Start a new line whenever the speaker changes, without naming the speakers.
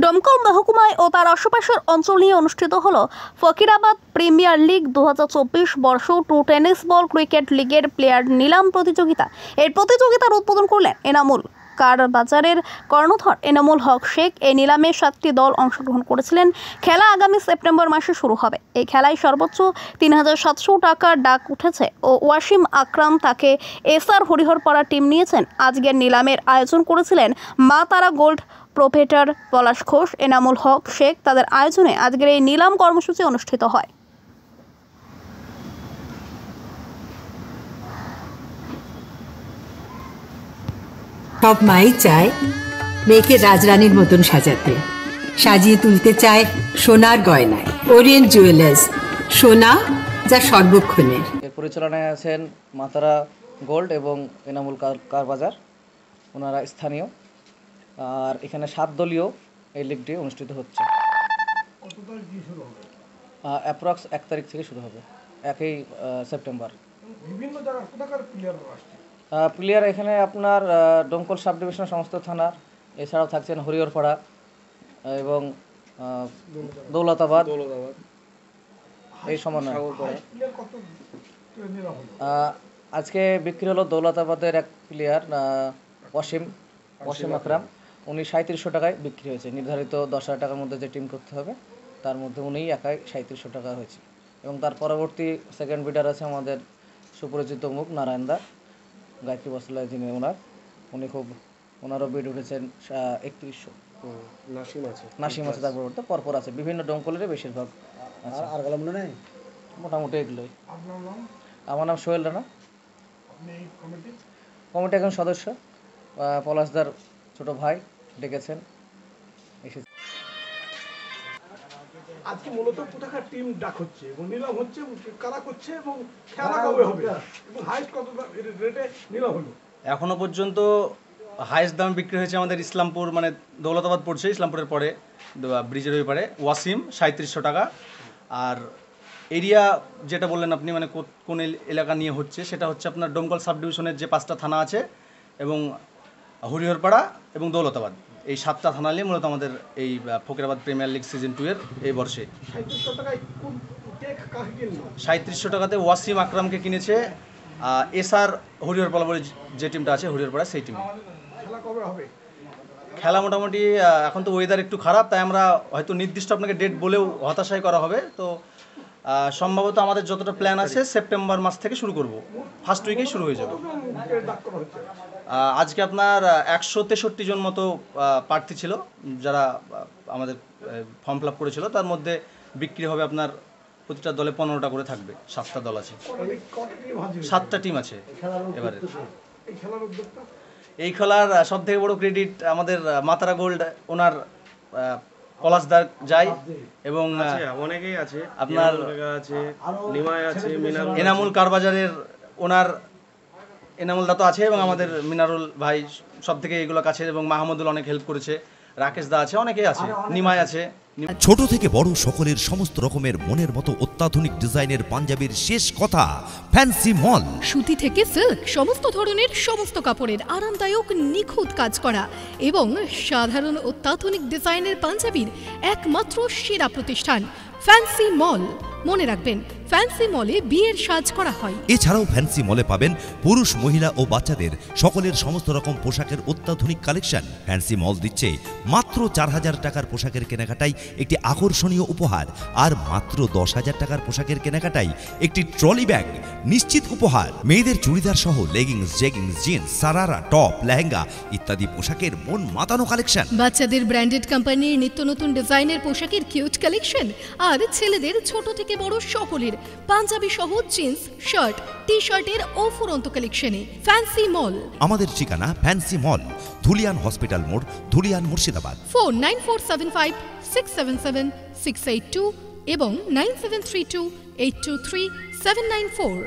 দমকল মহকুমায় ও তার আশেপাশের অঞ্চল নিয়ে অনুষ্ঠিত হলো ফকিরাবাদ প্রিমিয়ার লিগ 2024 বর্ষ টু টেনিস বল ক্রিকেট লিগের প্লেয়ার নিলাম প্রতিযোগিতা। এই প্রতিযোগিতার উদ্বোধন করলেন এনামুল কারবাজারের কর্ণধর এনামুল হক শেখ। এই নিলামে 7টি দল অংশগ্রহণ করেছিলেন। খেলা আগামী সেপ্টেম্বর মাসে শুরু হবে। এই খেলায় সর্বোচ্চ 3700 টাকার ডাক উঠেছে ও ওয়াসিম আকরাম তাকে এসআর হরিহরপাড়া টিম নিয়েছেন। আজকের নিলামের আয়োজন করেছিলেন মা তারা গোল্ড প্রোপেটার পলাশ ঘোষ, এনামুল হক শেখ। তাদের আয়োজনে আজকের এই নিলাম কর্মসূচি অনুষ্ঠিত হয়।
সব মাই চায় মেয়েকে রাজরানীর মতন সাজাতে, সাজিয়ে তুলতে চায় সোনার গয়নায়। ওরিয়েন্ট জুয়েলার্স, সোনা যা সর্বক্ষণের।
এর পরিচালনায় আছেন মাতারা গোল্ড এবং এনামুল কারবাজার, ওনারা স্থানীয়। আর এখানে 7 দলীয় এই লিগটি অনুষ্ঠিত হচ্ছে। অ্যাপ্রক্স 1 তারিখ থেকে শুরু হবে, 1 সেপ্টেম্বর। প্লেয়ার এখানে আপনার দমকল সাব ডিভিশনের সমস্ত থানার, এছাড়াও থাকছেন হরিহরপাড়া এবং দৌলতাবাদ এই সমন্বয়। আজকে বিক্রি হলো দৌলতাবাদের এক প্লেয়ার ওয়াসিম আকরাম। উনি 3700 টাকায় বিক্রি হয়েছে। নির্ধারিত 10,000 টাকার মধ্যে যে টিম করতে হবে তার মধ্যে উনি একাই 3700 টাকা হয়েছে। এবং তার পরবর্তী সেকেন্ড বিডার আছে আমাদের সুপরিচিত মুখ নারায়ণদা, গায়ত্রী বস্ত্রালয় যিনি উনি খুব ওনারও বিড উঠেছেন 3100। নাসিম আছে তার পরবর্তী পরপর আছে বিভিন্ন দমকলের বেশিরভাগ আছে। আর গেলাম মনে নেই, মোটামুটি এগুলোই। আমার নাম সোহেল রানা, কমিটি একজন সদস্য। পলাশদার ছোট ভাই ডেকেছেন।
আজকে মূলত কোথাকার টিম ডাক হচ্ছে এবং নিলাম হচ্ছে, কারা করছে এবং খেলা কবে হবে এবং হাইস্ট কত রেটে নিলাম হলো?
এখনো পর্যন্ত হাইস্ট দাম বিক্রি হয়েছে আমাদের ইসলামপুর, মানে দৌলতাবাদ পড়ছে, ইসলামপুরের পরে ব্রিজের ওই পারে, ওয়াসিম 3700 টাকা। আর এরিয়া যেটা বললেন আপনি, মানে কোন এলাকা নিয়ে হচ্ছে, সেটা হচ্ছে আপনার দমকল সাব ডিভিশনের যে 5টা থানা আছে এবং হরিহরপাড়া এবং দৌলতাবাদ, এই 7টা থানা নিয়ে মূলত আমাদের এই ফকিরাবাদ প্রিমিয়ার লিগ সিজন 2 এর এই বর্ষে। 3700 টাকাতে ওয়াসিম আকরামকে কিনেছে এসআর হরিহরপাড়া বলে যে টিমটা আছে হরিহরপাড়া, সেই টিম। খেলা মোটামুটি এখন তো ওয়েদার একটু খারাপ, তাই আমরা হয়তো নির্দিষ্ট আপনাকে ডেট বলেও হতাশাই করা হবে। তো সম্ভবত আমাদের যতটা প্ল্যান আছে সেপ্টেম্বর মাস থেকে শুরু করব, ফার্স্ট উইকেই শুরু হয়ে যাবে। আজকে আপনার 163 জন মতো প্রার্থী ছিল যারা আমাদের ফর্ম ফিল আপ করেছিল। তার মধ্যে বিক্রি হবে আপনার প্রতিটা দলে 15টা করে থাকবে। 7টা দল আছে, 7টা টিম আছে এবারে। এই খেলার সব থেকে বড় ক্রেডিট আমাদের মাতারা গোল্ড, ওনার পলাশদার যায় এবং
অনেকেই আছে,
আপনার এনামুল কারবাজারের ওনার এনামুল দা তো আছে এবং আমাদের মিনারুল ভাই সব থেকে এগুলো কাছে, এবং মাহমুদুল অনেক হেল্প করেছে, রাকেশ দা আছে, অনেকেই আছে, নিমাই আছে।
ছোট থেকে বড় সকলের সমস্ত রকমের মনের মতো অত্যাধুনিক ডিজাইনের পাঞ্জাবির শেষ কথা ফ্যান্সি মল।
সুতি থেকে সিল্ক, সমস্ত ধরনের সমস্ত কাপড়ের আরামদায়ক নিখুঁত কাজ করা এবং সাধারণ অত্যাধুনিক ডিজাইনের পাঞ্জাবির একমাত্র সেরা প্রতিষ্ঠান ফ্যান্সি মল। মনে রাখবেন, ফ্যান্সি মলে বিয়ের সাজ করা হয়।
এছাড়াও ফ্যান্সি মলে পাবেন পুরুষ, মহিলা ও বাচ্চাদের সকলের সমস্ত রকম পোশাকের অত্যাধুনিক কালেকশন। ফ্যান্সি মল দিচ্ছে মাত্র 4000 টাকার পোশাকের কেনাকাটাই একটি আকর্ষণীয় উপহার, আর মাত্র 10,000 টাকার পোশাকের কেনাকাটাই একটি ট্রলি ব্যাগ নিশ্চিত উপহার। মেয়েদের চুড়িদার সহ leggings, jeggings, jeans, sharara, top, lehenga ইত্যাদি পোশাকের মন মাতানো কালেকশন।
বাচ্চাদের ব্র্যান্ডেড কোম্পানির নিত্য নতুন ডিজাইনের পোশাকের কিউট কালেকশন, আর ছেলেদের ছোট থেকে বড় সকলের পাঞ্জাবি সহ জিন্স, শার্ট, টি শার্টের অফুরন্ত কালেকশনে ফ্যান্সি মল।
আমাদের ঠিকানা ফ্যান্সি মল, ধুলিয়ান হসপিটাল মোড়, ধুলিয়ান, মুর্শিদাবাদ।
ফোন 9475677682 এবং 9732823794।